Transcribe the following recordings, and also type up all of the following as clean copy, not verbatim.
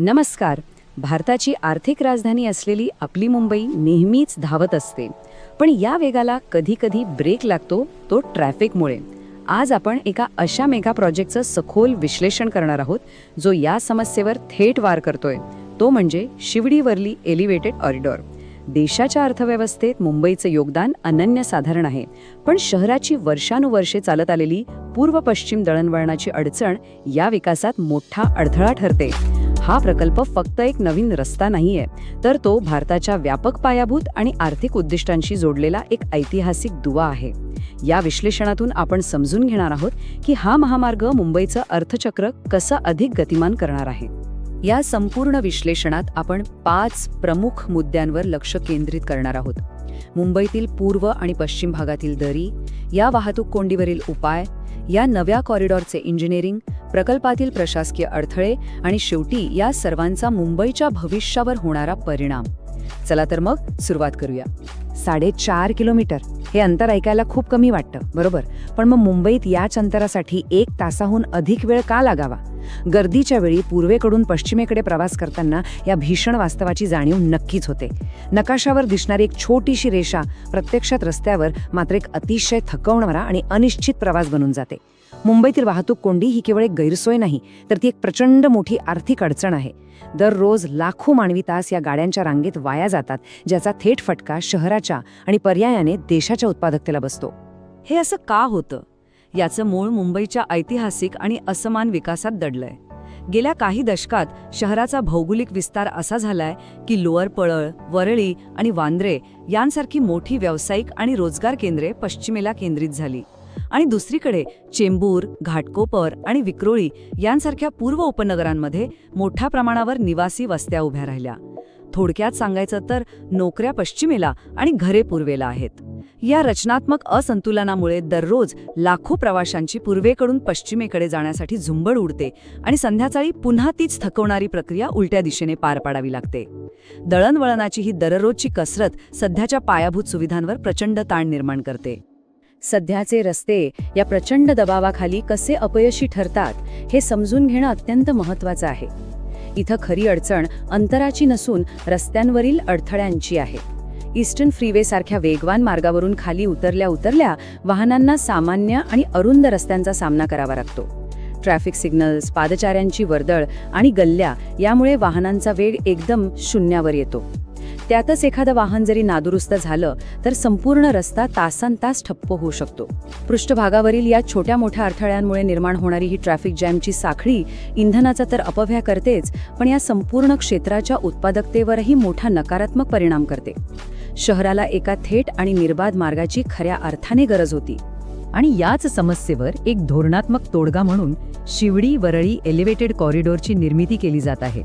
नमस्कार. भारताची आर्थिक राजधानी असलेली आपली मुंबई नेहमीच धावत असते, पण या वेगाला कधी-कधी ब्रेक लागतो, तो ट्रॅफिकमुळे. आज आपण एका अशा मेगा प्रोजेक्टचं सखोल विश्लेषण करणार आहोत, जो या समस्येवर थेट वार करतोय. तो म्हणजे शिवडी-वर्ली एलिव्हेटेड कॉरिडॉर. देशाच्या अर्थव्यवस्थेत मुंबईचं योगदान अनन्यसाधारण आहे, पण शहराची वर्षानुवर्षे चालत आलेली पूर्व-पश्चिम दळणवळणाची अडचण या विकासात मोठा अडथळा ठरते. हा प्रकल्प फक्त एक नवीन रस्ता नाहीये, तर तो भारताच्या व्यापक पायाभूत आणि आर्थिक उद्दिष्टांशी जोडलेला एक ऐतिहासिक दुवा आहे. या विश्लेषणातून आपण समजून घेणार आहोत की हा महामार्ग मुंबईचं अर्थचक्र कसं अधिक गतिमान करणार आहे. या संपूर्ण विश्लेषणात आपण 5 प्रमुख मुद्द्यांवर लक्ष केंद्रित करणार आहोत. मुंबईतील पूर्व आणि पश्चिम भागातील दरी, या वाहतूक कोंडीवरील उपाय, या नव्या कॉरिडॉरचे इंजिनिअरिंग, प्रकल्पातील प्रशासकीय अडथळे आणि शेवटी या सर्वांचा मुंबईच्या भविष्यावर होणारा परिणाम. चला तर मग सुरुवात करूया. 4.5 किलोमीटर हे अंतर ऐकायला खूप कमी वाटतं, बरोबर? पण मग मुंबईत याच अंतरासाठी 1 तासाहून अधिक वेळ का लागावा? गर्दीच्या वेळी पूर्वेकडून पश्चिमेकडे प्रवास करताना या भीषण वास्तवाची जाणीव नक्कीच होते. नकाशावर दिसणारी एक छोटीशी रेषा प्रत्यक्षात रस्त्यावर मात्र एक अतिशय थकवणारा आणि अनिश्चित प्रवास बनून जाते. मुंबईतील वाहतूक कोंडी ही केवळ एक गैरसोय नाही, तर ती एक प्रचंड मोठी आर्थिक अडचण आहे. दररोज लाखो मानवी तास या गाड्यांच्या रांगेत वाया जातात, ज्याचा थेट फटका शहराच्या आणि पर्यायाने देशाच्या उत्पादकतेला बसतो. हे असं का होतं? याचं मूळ मुंबईच्या ऐतिहासिक आणि असमान विकासात दडलंय. गेल्या काही दशकात शहराचा भौगोलिक विस्तार असा झालाय की लोअर पळळ, वरळी आणि वांद्रे यांसारखी मोठी व्यावसायिक आणि रोजगार केंद्रे पश्चिमेला केंद्रित झाली, आणि दुसरीकडे चेंबूर, घाटकोपर आणि विक्रोळी यांसारख्या पूर्व उपनगरांमध्ये मोठ्या प्रमाणावर निवासी वस्त्या उभ्या राहिल्या. थोडक्यात सांगायचं तर नोकऱ्या पश्चिमेला आणि घरे पूर्वेला आहेत. या रचनात्मक असंतुलनामुळे दररोज लाखो प्रवाशांची पूर्वेकडून पश्चिमेकडे जाण्यासाठी झुंबड उडते आणि संध्याकाळी पुन्हा तीच थकवणारी प्रक्रिया उलट्या दिशेने पार पाडावी लागते. दळणवळणाची ही दररोजची कसरत सध्याच्या पायाभूत सुविधांवर प्रचंड ताण निर्माण करते. सध्याचे रस्ते या प्रचंड दबावाखाली कसे अपयशी ठरतात हे समजून घेणं अत्यंत महत्त्वाचं आहे. इथं खरी अडचण अंतराची नसून रस्त्यांवरील अडथळ्यांची आहे. ईस्टर्न फ्रीवे सारख्या वेगवान मार्गावरून खाली उतरल्या वाहनांना सामान्य आणि अरुंद रस्त्यांचा सामना करावा लागतो. ट्रॅफिक सिग्नल्स, पादचाऱ्यांची वर्दळ आणि गल्ल्या यामुळे वाहनांचा वेग एकदम शून्यावर येतो. त्यातच एखादं वाहन जरी नादुरुस्त झालं तर संपूर्ण रस्ता तासनतास ठप्प होऊ शकतो. पृष्ठभागावरील या छोट्या मोठ्या अडथळ्यांमुळे निर्माण होणारी ही ट्रॅफिक जॅमची साखळी इंधनाचा तर अपव्यय करतेच, पण या संपूर्ण क्षेत्राच्या उत्पादकतेवरही मोठा नकारात्मक परिणाम करते. शहराला एका थेट आणि निर्बाध मार्गाची खऱ्या अर्थाने गरज होती, आणि याच समस्येवर एक धोरणात्मक तोडगा म्हणून शिवडी-वरळी एलिव्हेटेड कॉरिडॉरची निर्मिती केली जात आहे.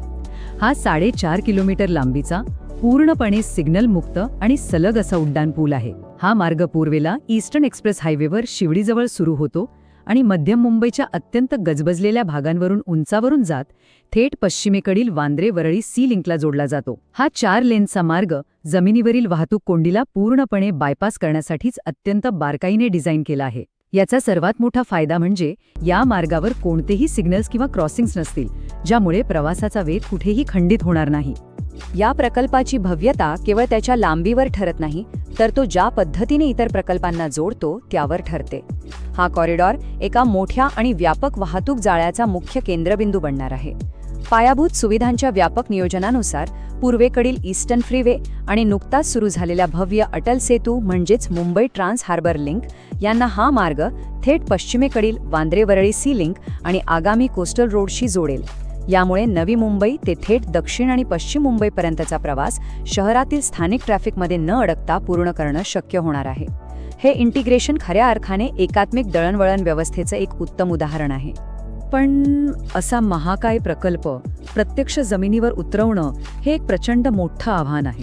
हा 4.5 किलोमीटर लांबीचा पूर्णपणे सिग्नल मुक्त आणि सलग असा उड्डाण पूल आहे. हा मार्ग पूर्वेला ईस्टर्न एक्सप्रेस हायवेवर शिवडीजवळ सुरू होतो आणि मध्य मुंबईच्या अत्यंत गजबजलेल्या भागांवरून उंचावरून जात थेट पश्चिमेकडील वांद्रे-वरळी सी लिंकला जोडला जातो. हा 4 लेनचा मार्ग जमिनीवरील वाहतूक कोंडीला पूर्णपणे बायपास करण्यासाठीच अत्यंत बारकाईने डिझाईन केला आहे. याचा सर्वात मोठा फायदा म्हणजे या मार्गावर कोणतेही सिग्नल्स किंवा क्रॉसिंग्स नसतील, ज्यामुळे प्रवासाचा वेग कुठेही खंडित होणार नाही. या प्रकल्पाची भव्यता केवळ त्याच्या लांबीवर ठरत नाही, तर तो ज्या पद्धतीने इतर प्रकल्पांना जोडतो त्यावर ठरते. हा कॉरिडॉर एका मोठ्या आणि व्यापक वाहतूक जाळ्याचा मुख्य केंद्रबिंदू बनणार आहे. पायाभूत सुविधांच्या व्यापक नियोजनानुसार पूर्वेकडील ईस्टर्न फ्रीवे आणि नुकताच सुरू झालेल्या भव्य अटल सेतू म्हणजेच मुंबई ट्रान्स हार्बर लिंक यांना हा मार्ग थेट पश्चिमेकडील वांद्रे-वरळी सी लिंक आणि आगामी कोस्टल रोडशी जोडेल. यामुळे नवी मुंबई ते थेट दक्षिण आणि पश्चिम मुंबईपर्यंतचा प्रवास शहरातील स्थानिक ट्रॅफिकमध्ये न अडकता पूर्ण करणं शक्य होणार आहे. हे इंटिग्रेशन खऱ्या अर्थाने एकात्मिक दळणवळण व्यवस्थेचं एक उत्तम उदाहरण आहे. पण असा महाकाय प्रकल्प प्रत्यक्ष जमिनीवर उतरवणं हे एक प्रचंड मोठं आव्हान आहे.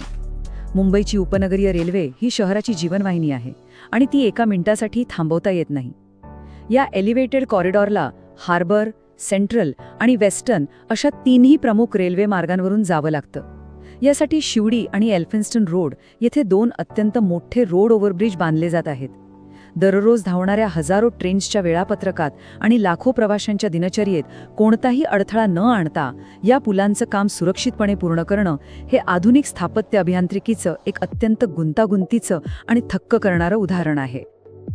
मुंबईची उपनगरीय रेल्वे ही शहराची जीवनवाहिनी आहे, आणि ती एका मिनिटासाठी थांबवता येत नाही. या एलिव्हेटेड कॉरिडॉरला हार्बर, सेंट्रल आणि वेस्टर्न अशा 3ही प्रमुख रेल्वे मार्गांवरून जावं लागतं. यासाठी शिवडी आणि एल्फिन्स्टन रोड येथे 2 अत्यंत मोठे रोड ओव्हरब्रिज बांधले जात आहेत. दररोज धावणाऱ्या हजारो ट्रेन्सच्या वेळापत्रकात आणि लाखो प्रवाशांच्या दिनचर्येत कोणताही अडथळा न आणता या पुलांचं काम सुरक्षितपणे पूर्ण करणं हे आधुनिक स्थापत्य अभियांत्रिकीचं एक अत्यंत गुंतागुंतीचं आणि थक्क करणारं उदाहरण आहे.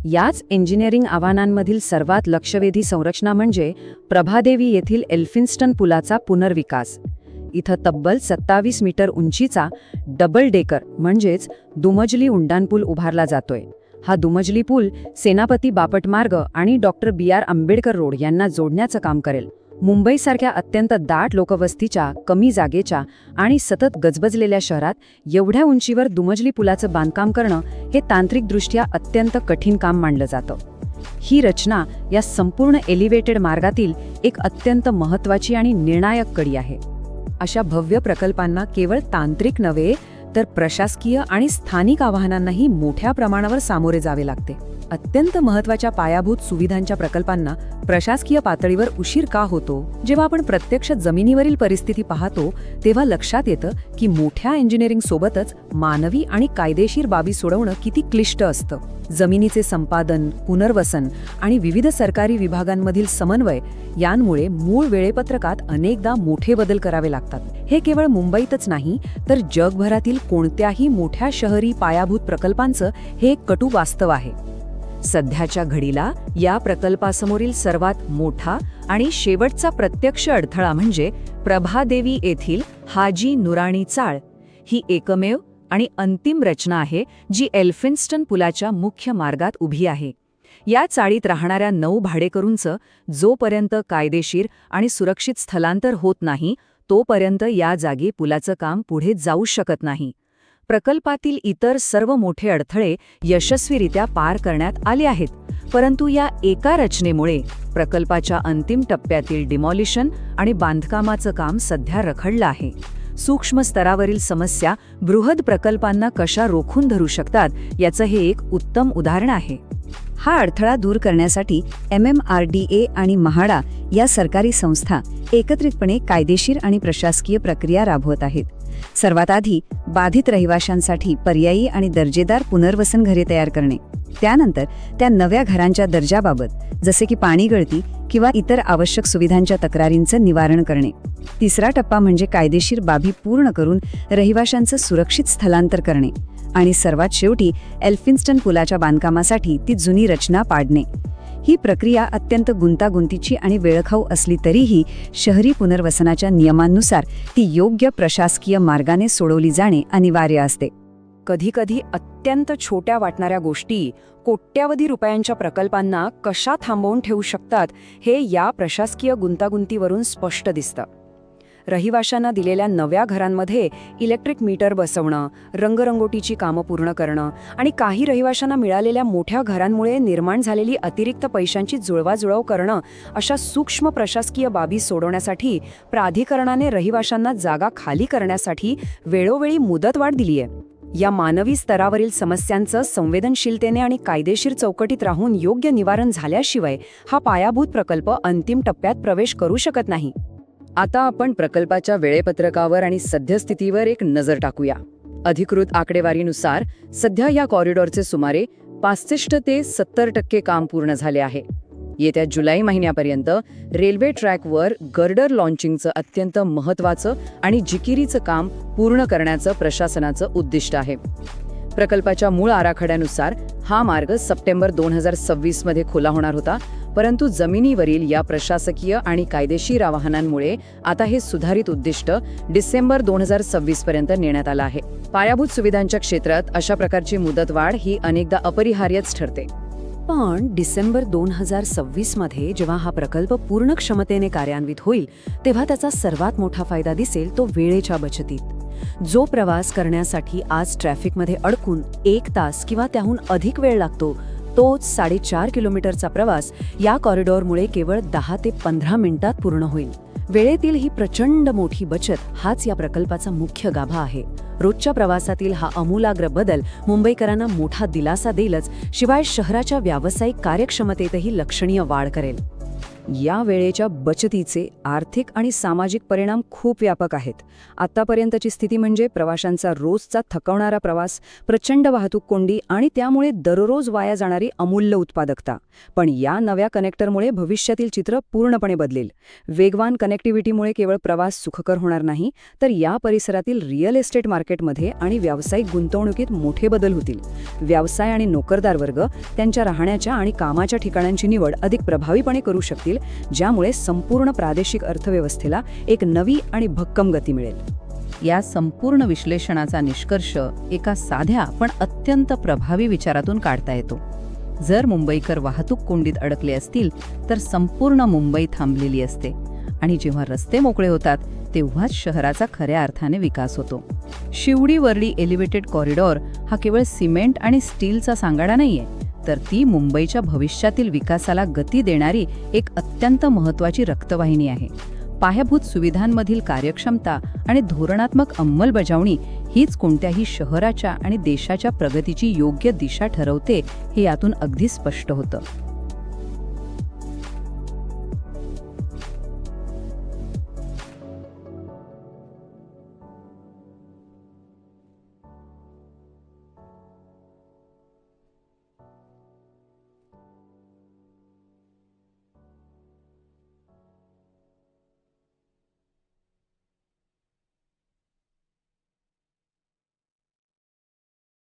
याच इंजिनिअरिंग आव्हानांमधील सर्वात लक्षवेधी संरचना म्हणजे प्रभादेवी येथील एल्फिन्स्टन पुलाचा पुनर्विकास. इथं तब्बल 27 मीटर उंचीचा डबल डेकर म्हणजेच दुमजली उड्डाणपूल उभारला जातोय. हा दुमजली पूल सेनापती बापट मार्ग आणि डॉक्टर BR आंबेडकर रोड यांना जोडण्याचं काम करेल. मुंबईसारख्या अत्यंत दाट लोकवस्तीच्या, कमी जागेच्या आणि सतत गजबजलेल्या शहरात एवढ्या उंचीवर दुमजली पुलाचं बांधकाम करणं हे तांत्रिकदृष्ट्या अत्यंत कठीण काम मानलं जातं. ही रचना या संपूर्ण एलिव्हेटेड मार्गातील एक अत्यंत महत्त्वाची आणि निर्णायक कडी आहे. अशा भव्य प्रकल्पांना केवळ तांत्रिक नव्हे तर प्रशासकीय आणि स्थानिक आव्हानांनाही मोठ्या प्रमाणावर सामोरे जावे लागते. अत्यंत महत्त्वाच्या पायाभूत सुविधांच्या प्रकल्पांना प्रशासकीय पातळीवर उशीर का होतो? जेव्हा आपण प्रत्यक्ष जमिनीवरील परिस्थिती पाहतो तेव्हा लक्षात येतं की मोठ्या इंजिनिअरिंग सोबतच मानवी आणि कायदेशीर बाबी सोडवणं किती क्लिष्ट असतं. जमिनीचे संपादन, पुनर्वसन आणि विविध सरकारी विभागांमधील समन्वय यांमुळे मूळ वेळेपत्रकात अनेकदा मोठे बदल करावे लागतात. हे केवळ मुंबईतच नाही तर जगभरातील कोणत्याही मोठ्या शहरी पायाभूत प्रकल्पांचं हे एक कटू वास्तव आहे. सध्याच्या घडीला या प्रकल्पासमोरील सर्वात मोठा आणि शेवटचा प्रत्यक्ष अडथळा म्हणजे प्रभादेवी येथील हाजी नुराणी चाळ. ही एकमेव आणि अंतिम रचना आहे जी एल्फिन्स्टन पुलाच्या मुख्य मार्गात उभी आहे. या चाळीत राहणाऱ्या 9 भाडेकरूंचं जोपर्यंत कायदेशीर आणि सुरक्षित स्थलांतर होत नाही तोपर्यंत या जागी पुलाचं काम पुढे जाऊ शकत नाही. प्रकल्पातील इतर सर्व मोठे अडथळे यशस्वीरित्या पार करण्यात आले आहेत, परंतु या एका रचनेमुळे प्रकल्पाच्या अंतिम टप्प्यातील डिमॉलिशन आणि बांधकामाचं काम सध्या रखडलं आहे. सूक्ष्म स्तरावरील समस्या बृहद प्रकल्पांना कशा रोखून धरू शकतात याचं हे एक उत्तम उदाहरण आहे. हा अडथळा दूर करण्यासाठी MMRDA आणि म्हाडा या सरकारी संस्था एकत्रितपणे कायदेशीर आणि प्रशासकीय प्रक्रिया राबवत आहेत. सर्वात आधी बाधित रहिवाशांसाठी पर्यायी आणि दर्जेदार पुनर्वसन घरे तयार करणे, त्यानंतर त्या नव्या घरांच्या दर्जाबाबत जसे की पाणी गळती किंवा इतर आवश्यक सुविधांच्या तक्रारींचं निवारण करणे. तिसरा टप्पा म्हणजे कायदेशीर बाबी पूर्ण करून रहिवाशांचं सुरक्षित स्थलांतर करणे आणि सर्वात शेवटी एल्फिन्स्टन पुलाच्या बांधकामासाठी ती जुनी रचना पाडणे. ही प्रक्रिया अत्यंत गुंतागुंतीची आणि वेळखाऊ असली तरीही शहरी पुनर्वसनाच्या नियमांनुसार ती योग्य प्रशासकीय मार्गाने सोडवली जाणे अनिवार्य असते. कधीकधी अत्यंत छोट्या वाटणाऱ्या गोष्टी कोट्यावधी रुपयांच्या प्रकल्पांना कशा थांबवून ठेवू शकतात हे या प्रशासकीय गुंतागुंतीवरून स्पष्ट दिसतं. रहिवाशांना दिलेल्या नव्या घरांमध्ये इलेक्ट्रिक मीटर बसवणं, रंगरंगोटीची कामं पूर्ण करणं आणि काही रहिवाशांना मिळालेल्या मोठ्या घरांमुळे निर्माण झालेली अतिरिक्त पैशांची जुळवाजुळव करणं अशा सूक्ष्म प्रशासकीय बाबी सोडवण्यासाठी प्राधिकरणाने रहिवाशांना जागा खाली करण्यासाठी वेळोवेळी मुदतवाढ दिली आहे. या मानवी स्तरावरील समस्यांचं संवेदनशीलतेने आणि कायदेशीर चौकटीत राहून योग्य निवारण झाल्याशिवाय हा पायाभूत प्रकल्प अंतिम टप्प्यात प्रवेश करू शकत नाही. आता आपण प्रकल्पाच्या वेळेपत्रकावर आणि सद्यस्थितीवर एक नजर टाकूया. अधिकृत आकडेवारीनुसार सध्या या कॉरिडॉरचे सुमारे 65 ते 70% काम पूर्ण झाले आहे. येत्या जुलै महिन्यापर्यंत रेल्वे ट्रॅकवर गर्डर लॉन्चिंगचं अत्यंत महत्त्वाचं आणि जिकिरीचं काम पूर्ण करण्याचं प्रशासनाचं उद्दिष्ट आहे. प्रकल्पाच्या मूळ आराखड्यानुसार हा मार्ग सप्टेंबर 2026 मध्ये खुला होणार होता, परंतु जमिनीवरील या प्रशासकीय आणि कायदेशीर आव्हानांमुळे आता हे सुधारित उद्दिष्ट डिसेंबर 2026 पर्यंत नेण्यात आलं आहे. पायाभूत सुविधांच्या क्षेत्रात अशा प्रकारची मुदतवाढ ही अनेकदा अपरिहार्यच ठरते. पण डिसेंबर 2026 मध्ये जेव्हा हा प्रकल्प पूर्ण क्षमतेने कार्यान्वित होईल तेव्हा त्याचा सर्वात मोठा फायदा दिसेल तो वेळेच्या बचतीत. जो प्रवास करण्यासाठी आज ट्रॅफिकमध्ये अडकून 1 तास किंवा त्याहून अधिक वेळ लागतो तोच 4.5 किलोमीटरचा प्रवास या कॉरिडॉरमुळे केवळ 10 ते 15 मिनिटात पूर्ण होईल. वेळेतील ही प्रचंड मोठी बचत हाच या प्रकल्पाचा मुख्य गाभा आहे. रोजच्या प्रवासातील हा आमूलाग्र बदल मुंबईकरांना मोठा दिलासा देईलच, शिवाय शहराच्या व्यावसायिक कार्यक्षमतेतही लक्षणीय वाढ करेल. या वेळेच्या बचतीचे आर्थिक आणि सामाजिक परिणाम खूप व्यापक आहेत. आत्तापर्यंतची स्थिती म्हणजे प्रवाशांचा रोजचा थकवणारा प्रवास, प्रचंड वाहतूक कोंडी आणि त्यामुळे दररोज वाया जाणारी अमूल्य उत्पादकता. पण या नव्या कनेक्टरमुळे भविष्यातील चित्र पूर्णपणे बदलेल. वेगवान कनेक्टिव्हिटीमुळे केवळ प्रवास सुखकर होणार नाही, तर या परिसरातील रिअल एस्टेट मार्केटमध्ये आणि व्यावसायिक गुंतवणुकीत मोठे बदल होतील. व्यवसाय आणि नोकरदार वर्ग त्यांच्या राहण्याच्या आणि कामाच्या ठिकाणांची निवड अधिक प्रभावीपणे करू शकतील, ज्यामुळे संपूर्ण प्रादेशिक अर्थव्यवस्थेला एक नवी आणि भक्कम गती मिळेल. या संपूर्ण विश्लेषणाचा निष्कर्ष एका साध्या पण अत्यंत प्रभावी विचारातून काढता येतो. जर मुंबईकर वाहतूक कोंडीत अडकले असतील तर संपूर्ण मुंबई थांबलेली असते आणि जेव्हा रस्ते मोकळे होतात तेव्हाच शहराचा खऱ्या अर्थाने विकास होतो. शिवडी-वर्डी एलिव्हेटेड कॉरिडॉर हा केवळ सिमेंट आणि स्टीलचा सांगाडा नाहीये, तर ती मुंबईच्या भविष्यातील विकासाला गती देणारी एक अत्यंत महत्त्वाची रक्तवाहिनी आहे. पायाभूत सुविधांमधील कार्यक्षमता आणि धोरणात्मक अंमलबजावणी हीच कोणत्याही शहराच्या आणि देशाच्या प्रगतीची योग्य दिशा ठरवते, हे यातून अगदी स्पष्ट होतं.